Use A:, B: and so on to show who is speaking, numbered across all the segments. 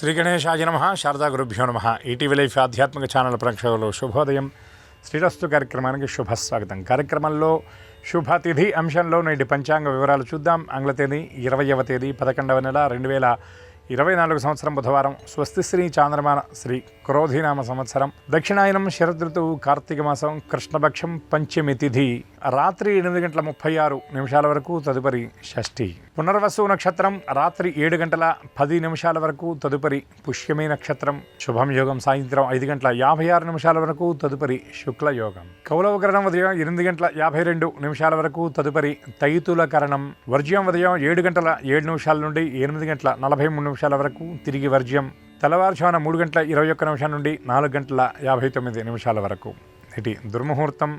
A: శ్రీ గణేశాయ నమః. శారదా గురుభ్యో నమః. ఈటీవీ లైఫ్ ఆధ్యాత్మిక ఛానల్ ప్రేక్షకులు శుభోదయం. శ్రీరస్తు కార్యక్రమానికి శుభస్వాగతం. కార్యక్రమంలో శుభతిథి అంశంలో నేటి పంచాంగ వివరాలు చూద్దాం. ఆంగ్ల తేదీ 20వ తేదీ 11వ నెల 2024 సంవత్సరం బుధవారం. స్వస్తి శ్రీ చాంద్రమాన శ్రీ క్రోధినామ సంవత్సరం. దక్షిణాయనం శరదృతువు కార్తీక మాసం. కృష్ణపక్షం పంచమి తిథి రాత్రి 8:36 వరకు. తదుపరి షష్ఠి. పునర్వసు నక్షత్రం రాత్రి 7:10 వరకు. తదుపరి పుష్యమి నక్షత్రం. శుభం యోగం సాయంత్రం 5:56 వరకు. తదుపరి శుక్ల యోగం. కౌలవకరణం ఉదయం 8:52 వరకు. తదుపరి తైతులకరణం. వర్జ్యం ఉదయం 7:07 నుండి 8:43 వరకు. తిరిగి వర్జ్యం. తెల్లవారుజామున 3:21 నుండి 4:59 వరకు. ఇటు దుర్ముహూర్తం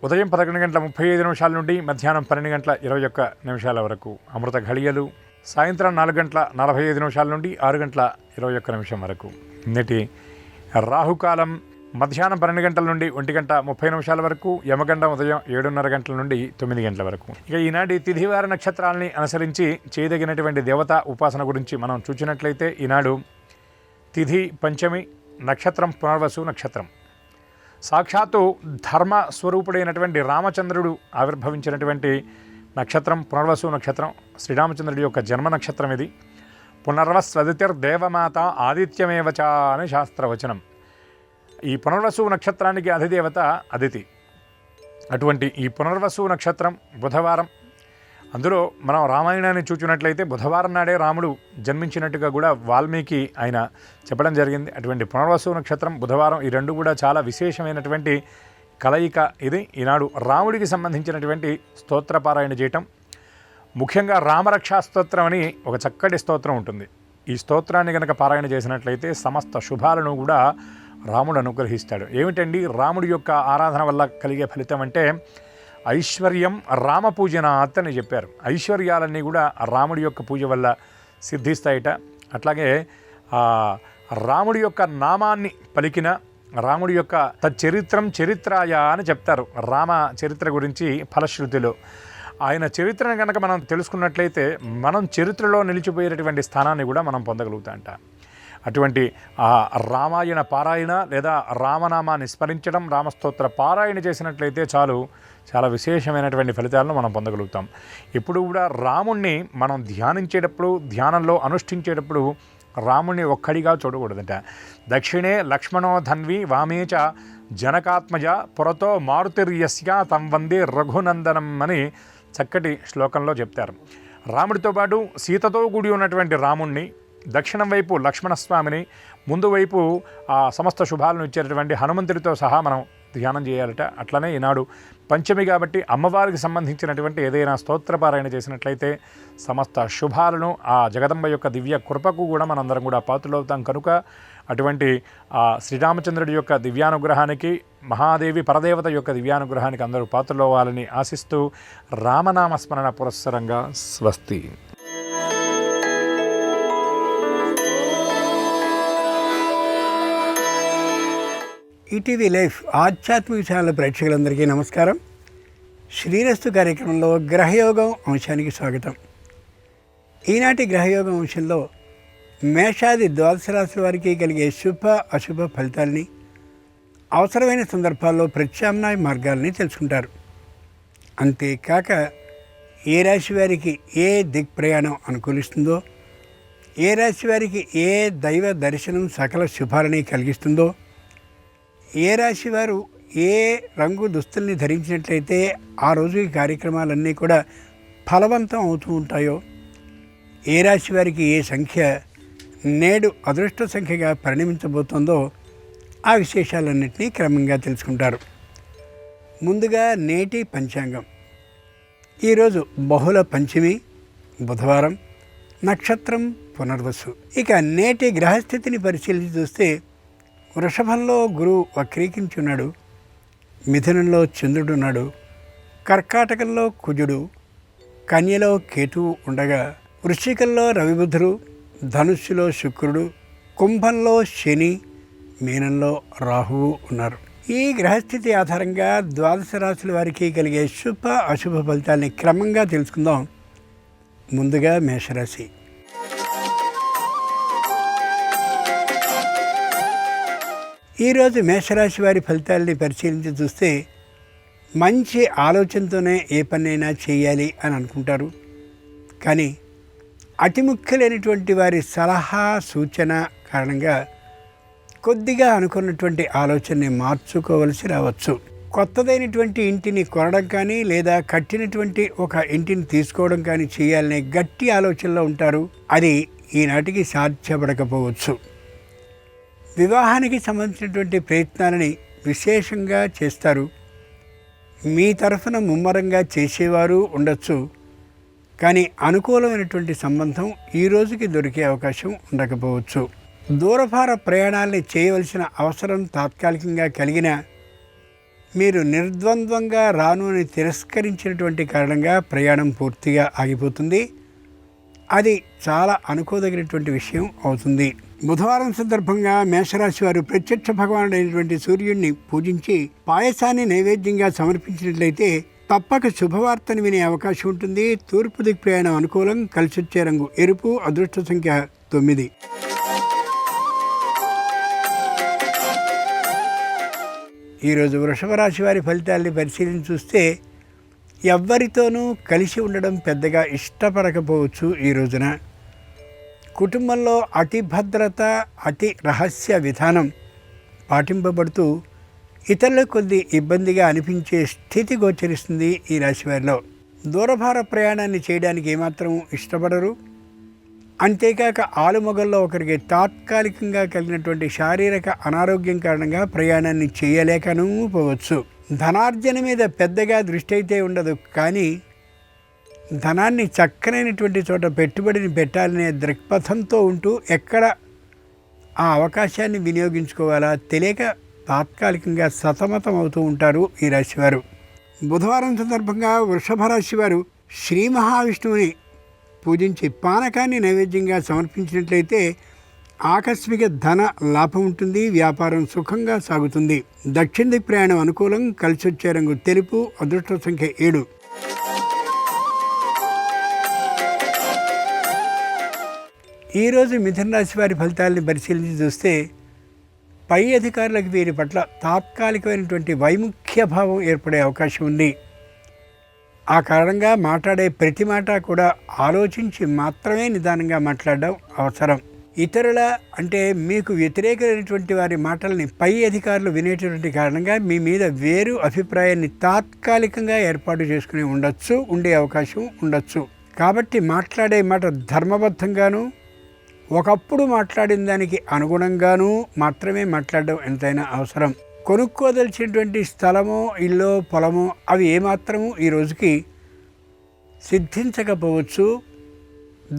A: ఉదయం 11:35 నుండి మధ్యాహ్నం 12:21 వరకు. అమృత ఘడియలు సాయంత్రం 4:45 నుండి 6:21 వరకు. నేటి రాహుకాలం మధ్యాహ్నం 12 గంటల నుండి 1:30 వరకు. యమగండం ఉదయం 7:30 నుండి 9 వరకు. ఇక ఈనాటి తిథివార నక్షత్రాలని అనుసరించి చేయదగినటువంటి దేవతా ఉపాసన గురించి మనం చూసినట్లయితే ఈనాడు తిథి పంచమి, నక్షత్రం పునర్వసు నక్షత్రం. సాక్షాత్తు ధర్మ స్వరూపుడైనటువంటి రామచంద్రుడు ఆవిర్భవించినటువంటి నక్షత్రం పునర్వసు నక్షత్రం. శ్రీరామచంద్రుడి యొక్క జన్మ నక్షత్రం ఇది. పునర్వస్వదితిర్దేవమాత ఆదిత్యమేవచ అని శాస్త్రవచనం. ఈ పునర్వసు నక్షత్రానికి అధిదేవత అదితి. అటువంటి ఈ పునర్వసు నక్షత్రం బుధవారం. అందులో మనం రామాయణాన్ని చూచినట్లయితే బుధవారం నాడే రాముడు జన్మించినట్టుగా కూడా వాల్మీకి ఆయన చెప్పడం జరిగింది. అటువంటి పునర్వసు నక్షత్రం బుధవారం. ఈ రెండు కూడా చాలా విశేషమైనటువంటి కలయిక ఇది. ఈనాడు రాముడికి సంబంధించినటువంటి స్తోత్రపారాయణ చేయటం, ముఖ్యంగా రామరక్షా స్తోత్రం అని ఒక చక్కటి స్తోత్రం ఉంటుంది. ఈ స్తోత్రాన్ని కనుక పారాయణ చేసినట్లయితే సమస్త శుభాలను కూడా రాముడు అనుగ్రహిస్తాడు. ఏమిటండి రాముడి యొక్క ఆరాధన వల్ల కలిగే ఫలితం అంటే ఐశ్వర్యం రామపూజనాత్ అని చెప్పారు. ఐశ్వర్యాలన్నీ కూడా రాముడి యొక్క పూజ వల్ల సిద్ధిస్తాయిట. అట్లాగే రాముడి యొక్క నామాన్ని పలికిన రాముడి యొక్క తచ్చరిత్రం చరిత్రాయ అని చెప్తారు. రామ చరిత్ర గురించి ఫలశ్రుతిలో ఆయన చరిత్రను కనుక మనం తెలుసుకున్నట్లయితే మనం చరిత్రలో నిలిచిపోయేటటువంటి స్థానాన్ని కూడా మనం పొందగలుగుతాంట. అటువంటి రామాయణ పారాయణ లేదా రామనామాన్ని స్మరించడం, రామస్తోత్ర పారాయణ చేసినట్లయితే చాలా విశేషమైనటువంటి ఫలితాలను మనం పొందగలుగుతాం. ఇప్పుడు కూడా రాముణ్ణి మనం ధ్యానించేటప్పుడు, ధ్యానంలో అనుష్ఠించేటప్పుడు రాముణ్ణి ఒక్కడిగా చూడకూడదట. దక్షిణే లక్ష్మణో ధన్వి వామేచ జనకాత్మజ పురతో మారుతిర్యస్య తం వందే రఘునందనం అని చక్కటి శ్లోకంలో చెప్తారు. రాముడితో పాటు సీతతో కూడి ఉన్నటువంటి రాముణ్ణి, దక్షిణం వైపు లక్ష్మణస్వామిని, ముందు వైపు సమస్త శుభాలను ఇచ్చేటటువంటి హనుమంతుడితో సహా మనం ధ్యానం చేయాలట. అట్లనే ఈనాడు పంచమి కాబట్టి అమ్మవారికి సంబంధించినటువంటి ఏదైనా స్తోత్రపారాయణ చేసినట్లయితే సమస్త శుభాలను ఆ జగదంబ యొక్క దివ్య కృపకు కూడా మనందరం కూడా పాత్రులవుతాం. కనుక అటువంటి శ్రీరామచంద్రుడి యొక్క దివ్యానుగ్రహానికి, మహాదేవి పరదేవత యొక్క దివ్యానుగ్రహానికి అందరూ పాత్రులవ్వాలని ఆశిస్తూ రామనామస్మరణ పురస్సరంగా స్వస్తి.
B: ఈటీవీ లైఫ్ ఆధ్యాత్మిక ఛానల్ ప్రేక్షకులందరికీ నమస్కారం. శ్రీరస్తు కార్యక్రమంలో గ్రహయోగం అంశానికి స్వాగతం. ఈనాటి గ్రహయోగం అంశంలో మేషాది ద్వాదశ రాశుల వారికి కలిగే శుభ అశుభ ఫలితాలని, అవసరమైన సందర్భాల్లో ప్రత్యామ్నాయ మార్గాల్ని తెలుసుకుంటారు. అంతేకాక ఏ రాశి వారికి ఏ దిక్ప్రయాణం అనుకూలిస్తుందో, ఏ రాశి వారికి ఏ దైవ దర్శనం సకల శుభాలని కలిగిస్తుందో, ఏ రాశి వారు ఏ రంగు దుస్తుల్ని ధరించినట్లయితే ఆ రోజు ఈ కార్యక్రమాలన్నీ కూడా ఫలవంతం అవుతూ ఉంటాయో, ఏ రాశి వారికి ఏ సంఖ్య నేడు అదృష్ట సంఖ్యగా పరిణమించబోతోందో ఆ విశేషాలన్నింటినీ క్రమంగా తెలుసుకుంటారు. ముందుగా నేటి పంచాంగం. ఈరోజు బహుళ పంచమి, బుధవారం, నక్షత్రం పునర్వసు. ఇక నేటి గ్రహస్థితిని పరిశీలించి చూస్తే వృషభంలో గురువు వక్రీకరించున్నాడు, మిథునంలో చంద్రుడున్నాడు, కర్కాటకంలో కుజుడు, కన్యలో కేతువు ఉండగా వృశ్చికంలో రవిబుధుడు, ధనుస్సులో శుక్రుడు, కుంభంలో శని, మీనంలో రాహువు ఉన్నారు. ఈ గ్రహస్థితి ఆధారంగా ద్వాదశ రాశుల వారికి కలిగే శుభ అశుభ ఫలితాన్ని క్రమంగా తెలుసుకుందాం. ముందుగా మేషరాశి. ఈరోజు మేషరాశి వారి ఫలితాలని పరిశీలించి చూస్తే మంచి ఆలోచనతోనే ఏ పనైనా చేయాలి అని అనుకుంటారు. కానీ అతి ముఖ్యమైనటువంటి వారి సలహా సూచన కారణంగా కొద్దిగా అనుకున్నటువంటి ఆలోచనని మార్చుకోవలసి రావచ్చు. కొత్తదైనటువంటి ఇంటిని కొనడం కానీ లేదా కట్టినటువంటి ఒక ఇంటిని తీసుకోవడం కానీ చేయాలనే గట్టి ఆలోచనలో ఉంటారు. అది ఈనాటికి సాధ్యపడకపోవచ్చు. వివాహానికి సంబంధించినటువంటి ప్రయత్నాలని విశేషంగా చేస్తారు. మీ తరఫున ముమ్మరంగా చేసేవారు ఉండొచ్చు. కానీ అనుకూలమైనటువంటి సంబంధం ఈ రోజుకి దొరికే అవకాశం ఉండకపోవచ్చు. దూరభార ప్రయాణాలని చేయవలసిన అవసరం తాత్కాలికంగా కలిగిన మీరు నిర్ద్వంద్వంగా రాను అని తిరస్కరించినటువంటి కారణంగా ప్రయాణం పూర్తిగా ఆగిపోతుంది. అది చాలా అనుకోదగినటువంటి విషయం అవుతుంది. బుధవారం సందర్భంగా మేషరాశి వారు ప్రత్యక్ష భగవానుడైనటువంటి సూర్యుడిని పూజించి పాయసాన్ని నైవేద్యంగా సమర్పించినట్లయితే తప్పక శుభవార్తను వినే అవకాశం ఉంటుంది. తూర్పు దిక్కు ప్రయాణం అనుకూలం. కలిసొచ్చే రంగు ఎరుపు. అదృష్ట సంఖ్య 9. ఈరోజు వృషభ రాశి వారి ఫలితాలని పరిశీలించి చూస్తే ఎవ్వరితోనూ కలిసి ఉండడం పెద్దగా ఇష్టపడకపోవచ్చు. ఈ రోజున కుటుంబంలో అతి భద్రత, అతి రహస్య విధానం పాటింపబడుతూ ఇతరులకు కొద్ది ఇబ్బందిగా అనిపించే స్థితి గోచరిస్తుంది ఈ రాశివారిలో. దూరభార ప్రయాణాన్ని చేయడానికి ఏమాత్రం ఇష్టపడరు. అంతేకాక ఆలుమొగల్లో ఒకరికి తాత్కాలికంగా కలిగినటువంటి శారీరక అనారోగ్యం కారణంగా ప్రయాణాన్ని చేయలేకనూ పోవచ్చు. ధనార్జన మీద పెద్దగా దృష్టి అయితే ఉండదు. కానీ ధనాన్ని చక్కనైనటువంటి చోట పెట్టుబడిని పెట్టాలనే దృక్పథంతో ఉంటూ ఎక్కడ ఆ అవకాశాన్ని వినియోగించుకోవాలా తెలియక తాత్కాలికంగా సతమతం అవుతూ ఉంటారు ఈ రాశివారు. బుధవారం సందర్భంగా వృషభ రాశి వారు శ్రీ మహావిష్ణువుని పూజించి పానకాన్ని నైవేద్యంగా సమర్పించినట్లయితే ఆకస్మిక ధన లాభం ఉంటుంది. వ్యాపారం సుఖంగా సాగుతుంది. దక్షిణ దిక్కు ప్రయాణం అనుకూలం. కలిసొచ్చే రంగు తెలుపు. అదృష్ట సంఖ్య 7. ఈరోజు మిథున రాశి వారి ఫలితాలని పరిశీలించి చూస్తే పై అధికారులకు వీరి పట్ల తాత్కాలికమైనటువంటి వైముఖ్య భావం ఏర్పడే అవకాశం ఉంది. ఆ కారణంగా మాట్లాడే ప్రతి మాట కూడా ఆలోచించి మాత్రమే నిదానంగా మాట్లాడడం అవసరం. ఇతరుల అంటే మీకు వ్యతిరేకమైనటువంటి వారి మాటల్ని పై అధికారులు వినేటటువంటి కారణంగా మీ మీద వేరు అభిప్రాయాన్ని తాత్కాలికంగా ఏర్పాటు చేసుకుని ఉండే అవకాశం ఉండొచ్చు. కాబట్టి మాట్లాడే మాట ధర్మబద్ధంగాను ఒకప్పుడు మాట్లాడిన దానికి అనుగుణంగానూ మాత్రమే మాట్లాడడం ఎంతైనా అవసరం. కొనుక్కోదలిచినటువంటి స్థలమో ఇల్లో పొలమో అవి ఏమాత్రము ఈ రోజుకి సిద్ధించకపోవచ్చు.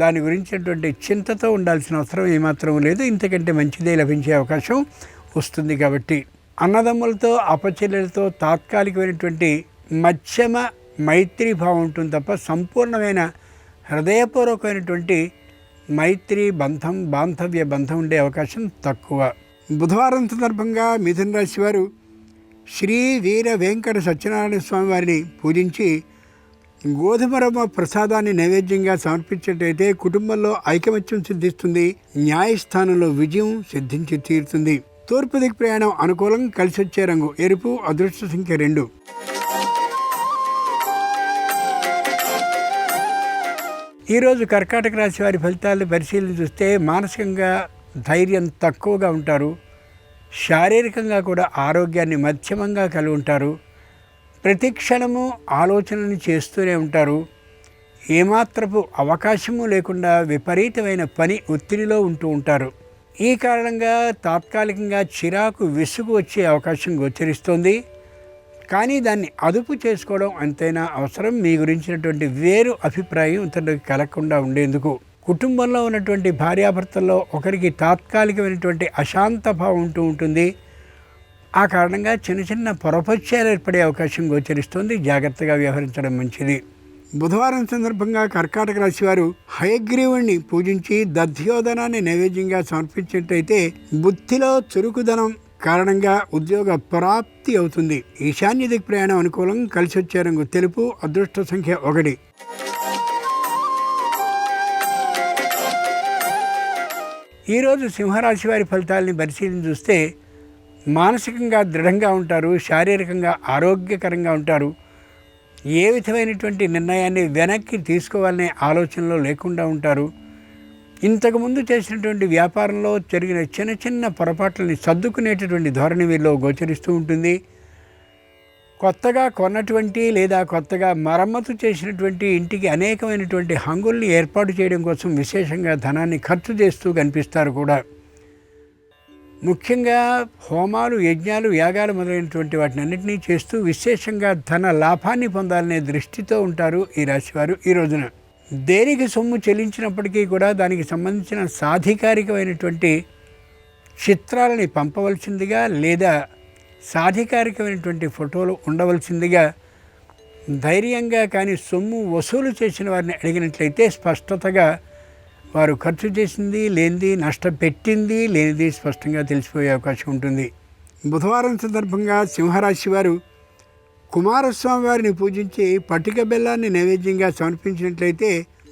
B: దాని గురించినటువంటి చింతతో ఉండాల్సిన అవసరం ఏమాత్రం లేదు. ఇంతకంటే మంచిదే లభించే అవకాశం వస్తుంది. కాబట్టి అన్నదమ్ములతో అపచెల్లెలతో తాత్కాలికమైనటువంటి మధ్యమ మైత్రి భావం ఉంటుంది తప్ప సంపూర్ణమైన హృదయపూర్వకమైనటువంటి మైత్రి బంధం బాంధవ్య బంధం ఉండే అవకాశం తక్కువ. బుధవారం సందర్భంగా మిథున రాశి వారు శ్రీ వీర వెంకట సత్యనారాయణ స్వామి వారిని పూజించి గోధుమ రవ్వ ప్రసాదాన్ని నైవేద్యంగా సమర్పించినట్లయితే కుటుంబంలో ఐకమత్యం సిద్ధిస్తుంది. న్యాయస్థానంలో విజయం సిద్ధించి తీరుతుంది. తూర్పు దిక్కు ప్రయాణం అనుకూలం. కలిసొచ్చే రంగు ఎరుపు. అదృష్ట సంఖ్య 2. ఈరోజు కర్కాటక రాశి వారి ఫలితాలను పరిశీలన చూస్తే మానసికంగా ధైర్యం తక్కువగా ఉంటారు. శారీరకంగా కూడా ఆరోగ్యాన్ని మధ్యమంగా కలిగి ఉంటారు. ప్రతి క్షణము ఆలోచనలు చేస్తూనే ఉంటారు. ఏమాత్రపు అవకాశము లేకుండా విపరీతమైన పని ఒత్తిడిలో ఉంటూ ఉంటారు. ఈ కారణంగా తాత్కాలికంగా చిరాకు విసుగు వచ్చే అవకాశం గోచరిస్తోంది. కానీ దాన్ని అదుపు చేసుకోవడం ఎంతైనా అవసరం. మీ గురించినటువంటి వేరు అభిప్రాయం ఇతరులకు కలగకుండా ఉండేందుకు కుటుంబంలో ఉన్నటువంటి భార్యాభర్తల్లో ఒకరికి తాత్కాలికమైనటువంటి అశాంత భావం ఉంటూ ఉంటుంది. ఆ కారణంగా చిన్న చిన్న పొరపత్యాలు ఏర్పడే అవకాశం గోచరిస్తుంది. జాగ్రత్తగా వ్యవహరించడం మంచిది. బుధవారం సందర్భంగా కర్కాటక రాశి వారు హయగ్రీవుణ్ణి పూజించి దధ్యోదనాన్ని నైవేద్యంగా సమర్పించినట్లయితే బుద్ధిలో చురుకుదనం కారణంగా ఉద్యోగ ప్రాప్తి అవుతుంది. ఈశాన్య దిక్కు ప్రయాణం అనుకూలం. కలిసొచ్చే రంగు తెలుపు. అదృష్ట సంఖ్య 1. ఈరోజు సింహరాశి వారి ఫలితాలని పరిశీలన చూస్తే మానసికంగా దృఢంగా ఉంటారు, శారీరకంగా ఆరోగ్యకరంగా ఉంటారు. ఏ విధమైనటువంటి నిర్ణయాన్ని వెనక్కి తీసుకోవాలనే ఆలోచనలో లేకుండా ఉంటారు. ఇంతకుముందు చేసినటువంటి వ్యాపారంలో జరిగిన చిన్న చిన్న పొరపాట్లని సర్దుకునేటటువంటి ధోరణి వీళ్ళు గోచరిస్తూ ఉంటుంది. కొత్తగా కొన్నటువంటి లేదా కొత్తగా మరమ్మతు చేసినటువంటి ఇంటికి అనేకమైనటువంటి హంగుల్ని ఏర్పాటు చేయడం కోసం విశేషంగా ధనాన్ని ఖర్చు చేస్తూ కనిపిస్తారు కూడా. ముఖ్యంగా హోమాలు, యజ్ఞాలు, యాగాలు మొదలైనటువంటి వాటిని అన్నింటినీ చేస్తూ విశేషంగా ధన లాభాన్ని పొందాలనే దృష్టితో ఉంటారు ఈ రాశివారు ఈ రోజున. దేనికి సొమ్ము చెల్లించినప్పటికీ కూడా దానికి సంబంధించిన సాధికారికమైనటువంటి చిత్రాలని పంపవలసిందిగా లేదా సాధికారికమైనటువంటి ఫోటోలు ఉండవలసిందిగా ధైర్యంగా కానీ సొమ్ము వసూలు చేసిన వారిని అడిగినట్లయితే స్పష్టతగా వారు ఖర్చు చేసింది లేనిది, నష్టపెట్టింది లేనిది స్పష్టంగా తెలిసిపోయే అవకాశం ఉంటుంది. బుధవారం సందర్భంగా సింహరాశి వారు కుమారస్వామి వారిని పూజించి పట్టిక బెల్లాన్ని నైవేద్యంగా సమర్పించినట్లయితే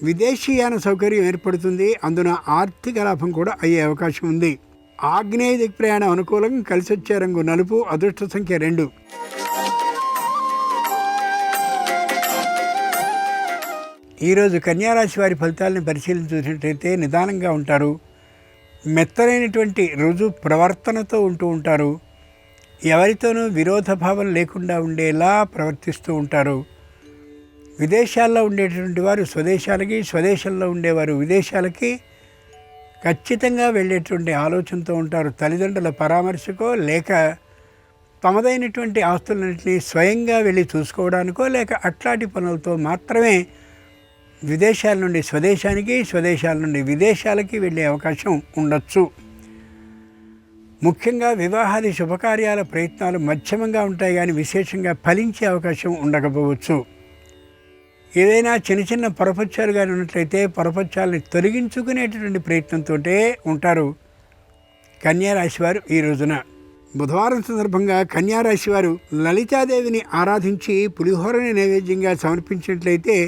B: విదేశీయాన సౌకర్యం ఏర్పడుతుంది. అందున ఆర్థిక లాభం కూడా అయ్యే అవకాశం ఉంది. ఆగ్నేయ దిక్ ప్రయాణం అనుకూలం. కలిసి వచ్చే రంగు నలుపు. అదృష్ట సంఖ్య 2. ఈరోజు కన్యారాశి వారి ఫలితాలను పరిశీలన చూసినట్లయితే నిదానంగా ఉంటారు. మెత్తనైనటువంటి రుజు ప్రవర్తనతో ఉంటూ ఉంటారు. ఎవరితోనూ విరోధ భావం లేకుండా ఉండేలా ప్రవర్తిస్తూ ఉంటారు. విదేశాల్లో ఉండేటువంటి వారు స్వదేశాలకి, స్వదేశంలో ఉండేవారు విదేశాలకి ఖచ్చితంగా వెళ్ళేటువంటి ఆలోచనతో ఉంటారు. తల్లిదండ్రుల పరామర్శకో లేక తమదైనటువంటి ఆస్తులన్నింటినీ స్వయంగా వెళ్ళి చూసుకోవడానికో లేక అట్లాంటి పనులతో మాత్రమే విదేశాల నుండి స్వదేశానికి, స్వదేశాల నుండి విదేశాలకి వెళ్ళే అవకాశం ఉండొచ్చు. ముఖ్యంగా వివాహాది శుభకార్యాల ప్రయత్నాలు మధ్యమంగా ఉంటాయి కానీ విశేషంగా ఫలించే అవకాశం ఉండకపోవచ్చు. ఏదైనా చిన్న చిన్న పొరపచ్చాలు కానీ ఉన్నట్లయితే పొరపచ్చాలని తొలగించుకునేటటువంటి ప్రయత్నంతో ఉంటారు కన్యారాశి వారు ఈ రోజున. బుధవారం సందర్భంగా కన్యారాశి వారు లలితాదేవిని ఆరాధించి పులిహోరని నైవేద్యంగా సమర్పించినట్లయితే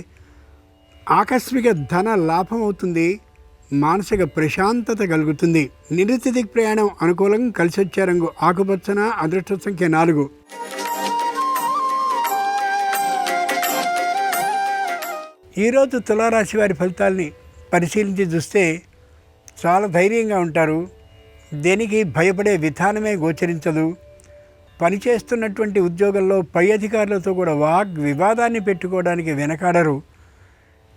B: ఆకస్మిక ధన లాభం అవుతుంది. మానసిక ప్రశాంతత కలుగుతుంది. నిరుతి దిక్ ప్రయాణం అనుకూలం. కలిసి వచ్చే రంగు ఆకుపచ్చన. అదృష్ట సంఖ్య 4. ఈరోజు తులారాశి వారి ఫలితాల్ని పరిశీలించి చూస్తే చాలా ధైర్యంగా ఉంటారు. దేనికి భయపడే విధానమే గోచరించదు. పనిచేస్తున్నటువంటి ఉద్యోగంలో పై అధికారులతో కూడా వివాదాన్ని పెట్టుకోవడానికి వెనకాడరు.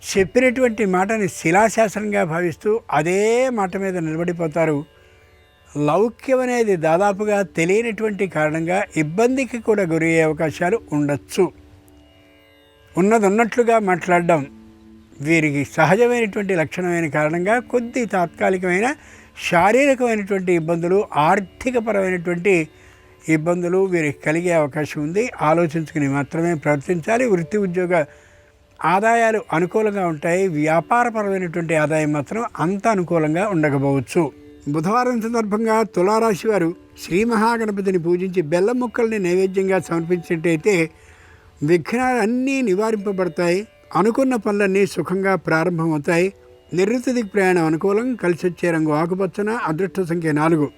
B: చెప్పినటువంటి మాటని శిలాశాసనంగా భావిస్తూ అదే మాట మీద నిలబడిపోతారు. లౌక్యం అనేది దాదాపుగా తెలియనటువంటి కారణంగా ఇబ్బందికి కూడా గురయ్యే అవకాశాలు ఉండొచ్చు. ఉన్నట్లుగా మాట్లాడడం వీరికి సహజమైనటువంటి లక్షణమైన కారణంగా కొద్ది తాత్కాలికమైన శారీరకమైనటువంటి ఇబ్బందులు, ఆర్థికపరమైనటువంటి ఇబ్బందులు వీరికి కలిగే అవకాశం ఉంది. ఆలోచించుకుని మాత్రమే ప్రవర్తించాలి. వృత్తి ఉద్యోగ ఆదాయాలు అనుకూలంగా ఉంటాయి. వ్యాపారపరమైనటువంటి ఆదాయం మాత్రం అంత అనుకూలంగా ఉండకపోవచ్చు. బుధవారం సందర్భంగా తులారాశి వారు శ్రీ మహాగణపతిని పూజించి బెల్లం ముక్కల్ని నైవేద్యంగా సమర్పించినట్టయితే విఘ్నాలు అన్నీ నివారింపబడతాయి. అనుకున్న పనులన్నీ సుఖంగా ప్రారంభమవుతాయి. నివృత్తి దిక్ ప్రయాణం అనుకూలం. కలిసి వచ్చే రంగు ఆకుపచ్చన. అదృష్ట సంఖ్య 4.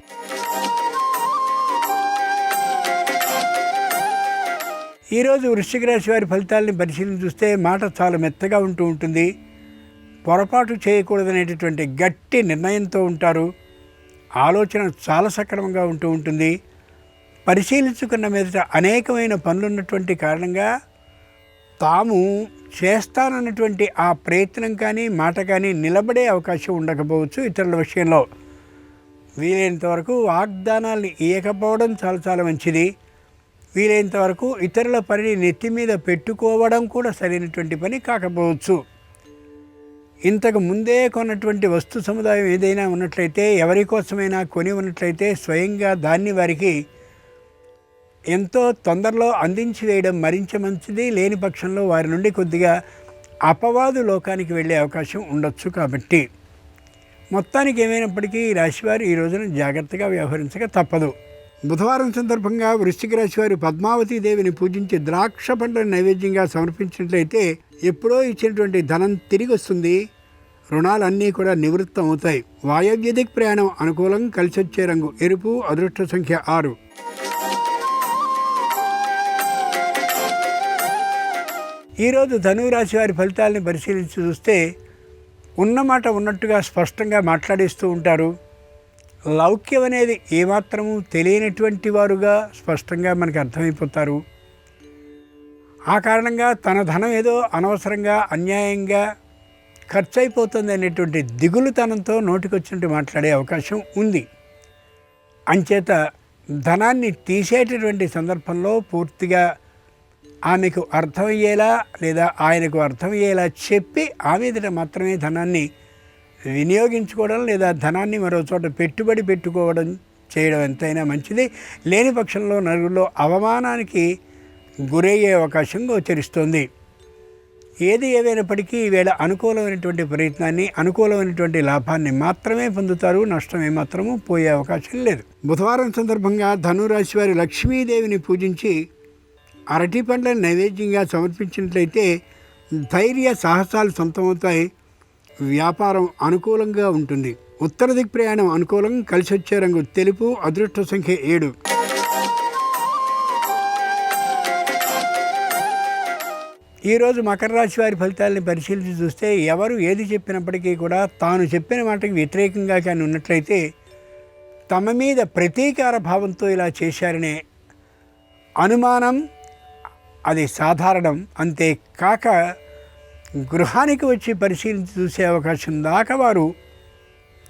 B: ఈరోజు వృశ్చిక రాశి వారి ఫలితాలని పరిశీలన చూస్తే మాట చాలా మెత్తగా ఉంటుంది. పొరపాటు చేయకూడదనేటటువంటి గట్టి నిర్ణయంతో ఉంటారు. ఆలోచన చాలా సక్రమంగా ఉంటుంది. పరిశీలించుకున్న మీదట అనేకమైన పనులున్నటువంటి కారణంగా తాము చేస్తానన్నటువంటి ఆ ప్రయత్నం కానీ మాట కానీ నిలబడే అవకాశం ఉండకపోవచ్చు. ఇతరుల విషయంలో వీలైనంత వరకు వాగ్దానాల్ని ఇవ్వకపోవడం చాలా చాలా మంచిది. వీలైనంత వరకు ఇతరుల పనిని నెత్తి మీద పెట్టుకోవడం కూడా సరైనటువంటి పని కాకపోవచ్చు. ఇంతకు ముందే కొన్నటువంటి వస్తు సముదాయం ఏదైనా ఉన్నట్లయితే, ఎవరి కోసమైనా కొని ఉన్నట్లయితే స్వయంగా దాన్ని వారికి ఎంతో తొందరలో అందించి వేయడం మరింత మంచిది. లేని పక్షంలో వారి నుండి కొద్దిగా అపవాదు లోకానికి వెళ్ళే అవకాశం ఉండొచ్చు. కాబట్టి మొత్తానికి ఏమైనప్పటికీ ఈ రాశివారు ఈ రోజున జాగ్రత్తగా వ్యవహరించక తప్పదు. బుధవారం సందర్భంగా వృశ్చిక రాశి వారు పద్మావతీ దేవిని పూజించి ద్రాక్ష పండ్లను నైవేద్యంగా సమర్పించినట్లయితే ఎప్పుడో ఇచ్చినటువంటి ధనం తిరిగి వస్తుంది. రుణాలన్నీ కూడా నివృత్తం అవుతాయి. వాయవ్య దిక్ ప్రయాణం అనుకూలం. కలిసి వచ్చే రంగు ఎరుపు. అదృష్ట సంఖ్య 6. ఈరోజు ధనురాశి వారి ఫలితాలని పరిశీలించి చూస్తే ఉన్నమాట ఉన్నట్టుగా స్పష్టంగా మాట్లాడిస్తూ ఉంటారు. లౌక్యం అనేది ఏమాత్రము తెలియనటువంటి వారుగా స్పష్టంగా మనకి అర్థమైపోతారు. ఆ కారణంగా తన ధనం ఏదో అనవసరంగా అన్యాయంగా ఖర్చు అయిపోతుంది అనేటువంటి దిగులుతనంతో నోటికొచ్చినట్టు మాట్లాడే అవకాశం ఉంది. అంచేత ధనాన్ని తీసేటటువంటి సందర్భంలో పూర్తిగా ఆమెకు అర్థమయ్యేలా లేదా ఆయనకు అర్థమయ్యేలా చెప్పి ఆమె ఎదుట మాత్రమే ధనాన్ని వినియోగించుకోవడం లేదా ధనాన్ని మరో చోట పెట్టుబడి పెట్టుకోవడం చేయడం ఎంతైనా మంచిది. లేని పక్షంలో నలుగురిలో అవమానానికి గురయ్యే అవకాశం గోచరిస్తోంది. ఏది ఏమైనప్పటికీ ఈవేళ అనుకూలమైనటువంటి ప్రయత్నాన్ని అనుకూలమైనటువంటి లాభాన్ని మాత్రమే పొందుతారు. నష్టం ఏమాత్రము పోయే అవకాశం లేదు. బుధవారం సందర్భంగా ధనురాశి వారి లక్ష్మీదేవిని పూజించి అరటి పండ్లను నైవేద్యంగా సమర్పించినట్లయితే ధైర్య సాహసాలు సొంతమవుతాయి. వ్యాపారం అనుకూలంగా ఉంటుంది. ఉత్తర దిక్ ప్రయాణం అనుకూలం. కలిసి వచ్చే రంగు తెలుపు. అదృష్ట సంఖ్య 7. ఈరోజు మకర రాశి వారి ఫలితాలని పరిశీలించి చూస్తే ఎవరు ఏది చెప్పినప్పటికీ కూడా తాను చెప్పిన మాటకి వ్యతిరేకంగా కానీ ఉన్నట్లయితే తమ మీద ప్రతీకార భావంతో ఇలా చేశారనే అనుమానం అది సాధారణం. అంతేకాక గృహానికి వచ్చి పరిశీలించి చూసే అవకాశం దాకా వారు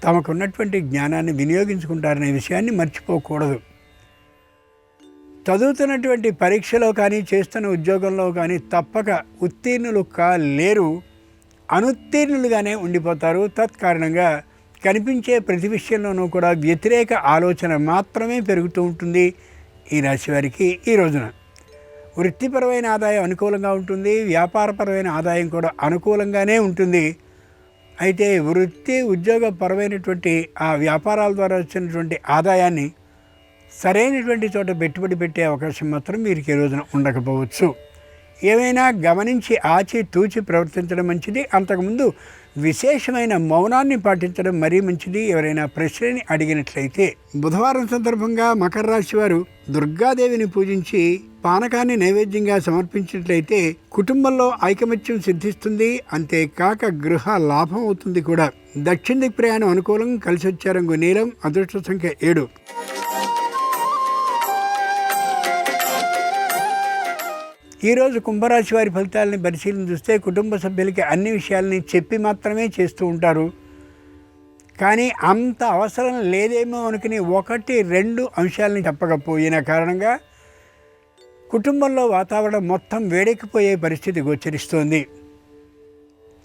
B: తమకున్నటువంటి జ్ఞానాన్ని వినియోగించుకుంటారనే విషయాన్ని మర్చిపోకూడదు. చదువుతున్నటువంటి పరీక్షలో కానీ చేస్తున్న ఉద్యోగంలో కానీ తప్పక ఉత్తీర్ణులు కాలేరు, అనుత్తీర్ణులుగానే ఉండిపోతారు. తత్కారణంగా కనిపించే ప్రతి విషయంలోనూ కూడా వ్యతిరేక ఆలోచన మాత్రమే పెరుగుతూ ఉంటుంది ఈ రాశి వారికి. ఈ రోజున వృత్తిపరమైన ఆదాయం అనుకూలంగా ఉంటుంది. వ్యాపారపరమైన ఆదాయం కూడా అనుకూలంగానే ఉంటుంది. అయితే వృత్తి ఉద్యోగపరమైనటువంటి ఆ వ్యాపారాల ద్వారా వచ్చినటువంటి ఆదాయాన్ని సరైనటువంటి చోట పెట్టుబడి పెట్టే అవకాశం మాత్రం వీరికి ఈ రోజున ఉండకపోవచ్చు. ఏమైనా గమనించి ఆచి తూచి ప్రవర్తించడం మంచిది. అంతకుముందు విశేషమైన మౌనాన్ని పాటించడం మరీ మంచిది. ఎవరైనా ప్రశ్నని అడిగినట్లయితే బుధవారం సందర్భంగా మకర రాశి వారు దుర్గాదేవిని పూజించి పానకాన్ని నైవేద్యంగా సమర్పించినట్లయితే కుటుంబంలో ఐకమత్యం సిద్ధిస్తుంది. అంతేకాక గృహ లాభం అవుతుంది కూడా. దక్షిణ దిక్ ప్రయాణం అనుకూలం. కలిసి వచ్చే రంగు నీలం. అదృష్ట సంఖ్య 7. ఈరోజు కుంభరాశి వారి ఫలితాలని పరిశీలన చూస్తే కుటుంబ సభ్యులకి అన్ని విషయాలని చెప్పి మాత్రమే చేస్తూ ఉంటారు. కానీ అంత అవసరం లేదేమో అనుకుని 1-2 అంశాలని చెప్పకపోయిన కారణంగా కుటుంబంలో వాతావరణం మొత్తం వేడెక్కిపోయే పరిస్థితి గోచరిస్తోంది.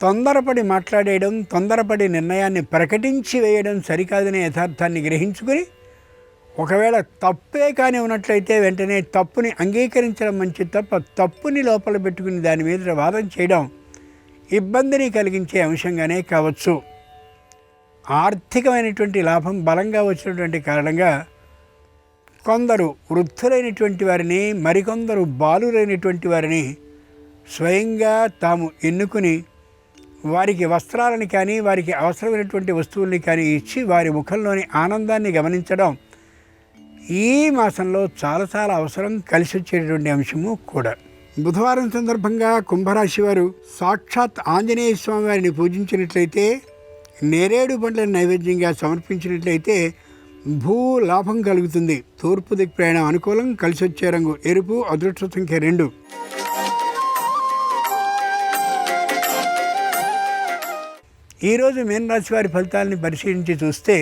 B: తొందరపడి మాట్లాడేయడం, తొందరపడి నిర్ణయాన్ని ప్రకటించి వేయడం సరికాదనే యథార్థాన్ని గ్రహించుకుని ఒకవేళ తప్పే కానీ ఉన్నట్లయితే వెంటనే తప్పుని అంగీకరించడం మంచిది తప్ప తప్పుని లోపల పెట్టుకుని దాని మీద వాదన చేయడం ఇబ్బందిని కలిగించే అంశంగానే కావచ్చు. ఆర్థికమైనటువంటి లాభం బలంగా వచ్చినటువంటి కారణంగా కొందరు వృద్ధులైనటువంటి వారిని, మరికొందరు బాలురైనటువంటి వారిని స్వయంగా తాము ఎన్నుకుని వారికి వస్త్రాలని కానీ వారికి అవసరమైనటువంటి వస్తువుల్ని కానీ ఇచ్చి వారి ముఖంలోని ఆనందాన్ని గమనించడం ఈ మాసంలో చాలా అవసరం. కలిసి వచ్చేటువంటి అంశము కూడా. బుధవారం సందర్భంగా కుంభరాశి వారు సాక్షాత్ ఆంజనేయ స్వామి వారిని పూజించినట్లయితే, నేరేడు పండ్లను నైవేద్యంగా సమర్పించినట్లయితే భూ లాభం కలుగుతుంది. తూర్పు దిక్ ప్రయాణం అనుకూలం. కలిసి వచ్చే రంగు ఎరుపు. అదృష్ట సంఖ్య 2. ఈరోజు మీనరాశి వారి ఫలితాలని పరిశీలించి చూస్తే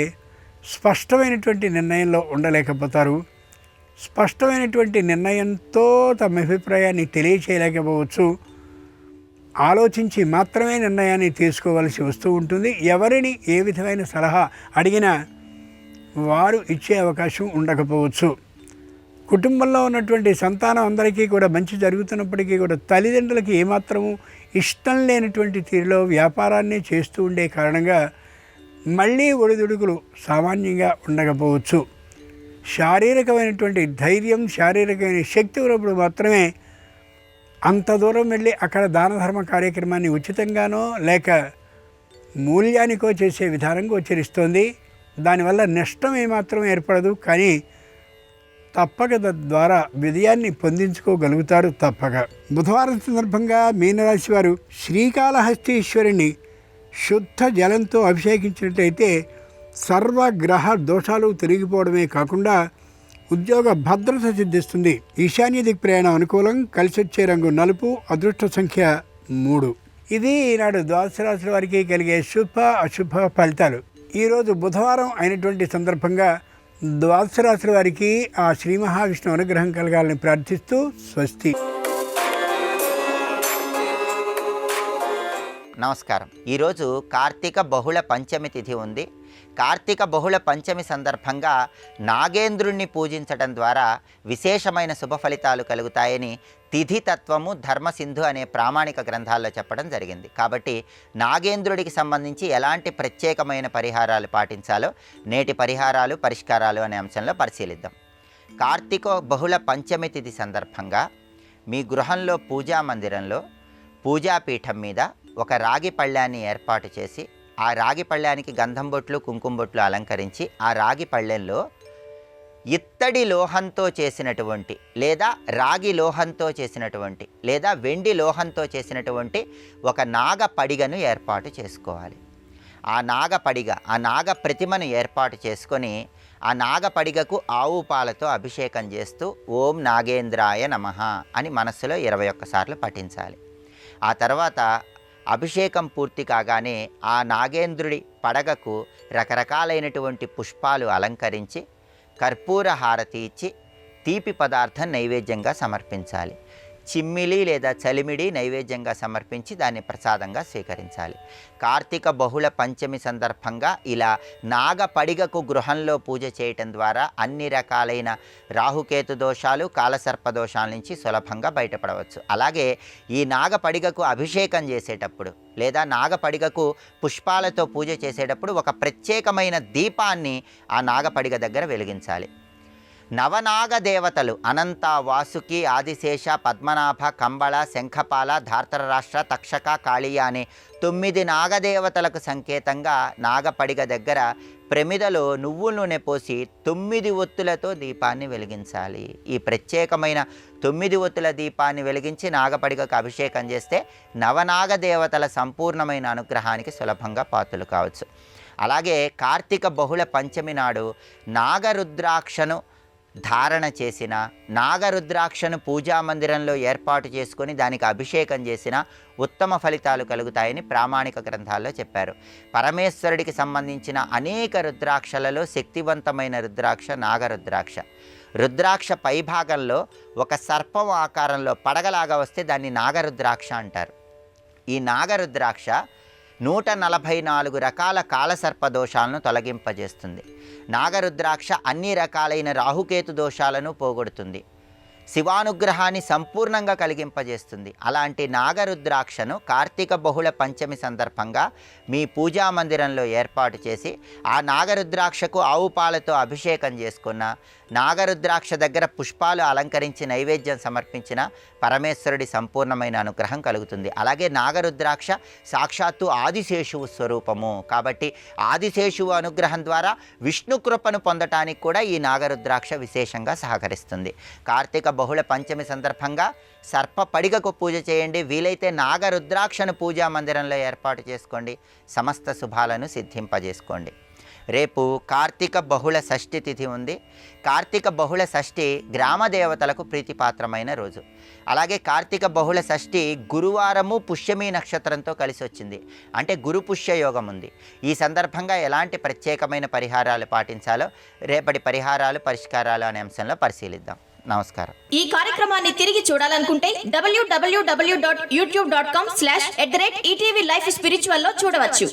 B: స్పష్టమైనటువంటి నిర్ణయంలో ఉండలేకపోతారు. స్పష్టమైనటువంటి నిర్ణయంతో తమ అభిప్రాయాన్ని తెలియచేయలేకపోవచ్చు. ఆలోచించి మాత్రమే నిర్ణయాన్ని తీసుకోవలసి వస్తూ ఉంటుంది. ఎవరిని ఏ విధమైన సలహా అడిగినా వారు ఇచ్చే అవకాశం ఉండకపోవచ్చు. కుటుంబంలో ఉన్నటువంటి సంతానం అందరికీ కూడా మంచి జరుగుతున్నప్పటికీ కూడా తల్లిదండ్రులకి ఏమాత్రము ఇష్టం లేనటువంటి తీరులో వ్యాపారాన్ని చేస్తూ ఉండే కారణంగా మళ్ళీ ఒడిదుడుకులు సామాన్యంగా ఉండకపోవచ్చు. శారీరకమైనటువంటి ధైర్యం, శారీరకమైన శక్తి ఉన్నప్పుడు మాత్రమే అంత దూరం వెళ్ళి అక్కడ దాన ధర్మ కార్యక్రమాన్ని ఉచితంగానో లేక మూల్యానికో చేసే విధానం గోచరిస్తోంది. దానివల్ల నష్టం ఏమాత్రం ఏర్పడదు. కానీ తప్పక తద్వారా విజయాన్ని పొందించుకోగలుగుతారు తప్పక. బుధవారం సందర్భంగా మీనరాశి వారు శ్రీకాళహస్తీశ్వరుని శుద్ధ జలంతో అభిషేకించినట్లయితే సర్వగ్రహ దోషాలు తొలగిపోవడమే కాకుండా ఉద్యోగ భద్రత సిద్ధిస్తుంది. ఈశాన్య దిక్ ప్రయాణం అనుకూలం. కలిసొచ్చే రంగు నలుపు. అదృష్ట సంఖ్య 3. ఇది ఈనాడు ద్వాదశ రాశుల వారికి కలిగే శుభ అశుభ ఫలితాలు. ఈరోజు బుధవారం అయినటువంటి సందర్భంగా ద్వాదశ రాశుల వారికి ఆ శ్రీ మహావిష్ణు అనుగ్రహం కలగాలని ప్రార్థిస్తూ స్వస్తి.
C: నమస్కారం. ఈరోజు కార్తీక బహుళ పంచమి తిథి ఉంది. కార్తీక బహుళ పంచమి సందర్భంగా నాగేంద్రుణ్ణి పూజించడం ద్వారా విశేషమైన శుభ ఫలితాలు కలుగుతాయని తిథి తత్వము ధర్మసింధు అనే ప్రామాణిక గ్రంథాల్లో చెప్పడం జరిగింది. కాబట్టి నాగేంద్రుడికి సంబంధించి ఎలాంటి ప్రత్యేకమైన పరిహారాలు పాటించాలో నేటి పరిహారాలు పరిష్కారాలు అనే అంశంలో పరిశీలిద్దాం. కార్తీక బహుళ పంచమి తిథి సందర్భంగా మీ గృహంలో పూజా మందిరంలో పూజాపీఠం మీద ఒక రాగి పళ్ళాన్ని ఏర్పాటు చేసి ఆ రాగి పళ్ళానికి గంధం బొట్లు కుంకుమ బొట్లు అలంకరించి ఆ రాగి పళ్ళెంలో ఇత్తడి లోహంతో చేసినటువంటి లేదా రాగి లోహంతో చేసినటువంటి లేదా వెండి లోహంతో చేసినటువంటి ఒక నాగ పడిగను ఏర్పాటు చేసుకోవాలి. ఆ నాగ పడిగ ఆ నాగ ప్రతిమను ఏర్పాటు చేసుకొని ఆ నాగ పడిగకు ఆవు పాలతో అభిషేకం చేస్తూ ఓం నాగేంద్రాయ నమః అని మనస్సులో 21 సార్లు పఠించాలి. ఆ తర్వాత అభిషేకం పూర్తి కాగానే ఆ నాగేంద్రుడి పడగకు రకరకాలైనటువంటి పుష్పాలు అలంకరించి కర్పూర హారతి ఇచ్చి తీపి పదార్థం నైవేద్యంగా సమర్పించాలి. చిమ్మిలి లేదా చలిమిడి నైవేద్యంగా సమర్పించి దాన్ని ప్రసాదంగా స్వీకరించాలి. కార్తీక బహుళ పంచమి సందర్భంగా ఇలా నాగ పడిగకు గృహంలో పూజ చేయటం ద్వారా అన్ని రకాలైన రాహుకేతు దోషాలు కాలసర్ప దోషాల నుంచి సులభంగా బయటపడవచ్చు. అలాగే ఈ నాగ పడిగకు అభిషేకం చేసేటప్పుడు లేదా నాగ పడిగకు పుష్పాలతో పూజ చేసేటప్పుడు ఒక ప్రత్యేకమైన దీపాన్ని ఆ నాగపడిగ దగ్గర వెలిగించాలి. నవనాగ దేవతలు అనంత, వాసుకి, ఆదిశేష, పద్మనాభ, కంబళ, శంఖపాల, ధార్తరాష్ట్ర, తక్షక, కాళీయ అనే 9 నాగదేవతలకు సంకేతంగా నాగపడిగ దగ్గర ప్రమిదలో నువ్వుల నూనె పోసి 9 ఒత్తులతో దీపాన్ని వెలిగించాలి. ఈ ప్రత్యేకమైన 9 ఒత్తుల దీపాన్ని వెలిగించి నాగపడిగకు అభిషేకం చేస్తే నవనాగ దేవతల సంపూర్ణమైన అనుగ్రహానికి సులభంగా పాత్రలు కావచ్చు. అలాగే కార్తీక బహుళ పంచమి నాడు నాగరుద్రాక్షను ధారణ చేసిన, నాగరుద్రాక్షను పూజా మందిరంలో ఏర్పాటు చేసుకొని దానికి అభిషేకం చేసిన ఉత్తమ ఫలితాలు కలుగుతాయని ప్రామాణిక గ్రంథాల్లో చెప్పారు. పరమేశ్వరుడికి సంబంధించిన అనేక రుద్రాక్షలలో శక్తివంతమైన రుద్రాక్ష నాగరుద్రాక్ష. రుద్రాక్ష పైభాగంలో ఒక సర్పం ఆకారంలో పడగలాగా వస్తే దాన్ని నాగరుద్రాక్ష అంటారు. ఈ నాగరుద్రాక్ష 144 రకాల కాలసర్ప దోషాలను తొలగింపజేస్తుంది. నాగరుద్రాక్ష అన్ని రకాలైన రాహుకేతు దోషాలను పోగొడుతుంది. శివానుగ్రహాన్ని సంపూర్ణంగా కలిగింపజేస్తుంది. అలాంటి నాగరుద్రాక్షను కార్తీక బహుళ పంచమి సందర్భంగా మీ పూజా మందిరంలో ఏర్పాటు చేసి ఆ నాగరుద్రాక్షకు ఆవు పాలతో అభిషేకం చేసుకున్న, నాగరుద్రాక్ష దగ్గర పుష్పాలు అలంకరించి నైవేద్యం సమర్పించిన పరమేశ్వరుడి సంపూర్ణమైన అనుగ్రహం కలుగుతుంది. అలాగే నాగరుద్రాక్ష సాక్షాత్తు ఆదిశేషువు స్వరూపము కాబట్టి ఆదిశేషువు అనుగ్రహం ద్వారా విష్ణు కృపను పొందటానికి కూడా ఈ నాగరుద్రాక్ష విశేషంగా సహకరిస్తుంది. కార్తీక బహుళ పంచమి సందర్భంగా సర్ప పడిగకు పూజ చేయండి. వీలైతే నాగరుద్రాక్షను పూజా మందిరంలో ఏర్పాటు చేసుకోండి. సమస్త శుభాలను సిద్ధింపజేసుకోండి. రేపు కార్తీక బహుళ షష్ఠి తిథి ఉంది. కార్తీక బహుళ షష్ఠి గ్రామ దేవతలకు ప్రీతిపాత్రమైన రోజు. అలాగే కార్తీక బహుళ షష్ఠి గురువారము పుష్యమి నక్షత్రంతో కలిసి వచ్చింది. అంటే గురు పుష్య యోగం ఉంది. ఈ సందర్భంగా ఎలాంటి ప్రత్యేకమైన పరిహారాలు పాటించాలో రేపటి పరిహారాలు పరిష్కారాలు అనే అంశంలో పరిశీలిద్దాం. నమస్కారం.
D: ఈ కార్యక్రమాన్ని తిరిగి చూడాలనుకుంటే www.youtube.com/ETV Life Spiritual లో చూడవచ్చు.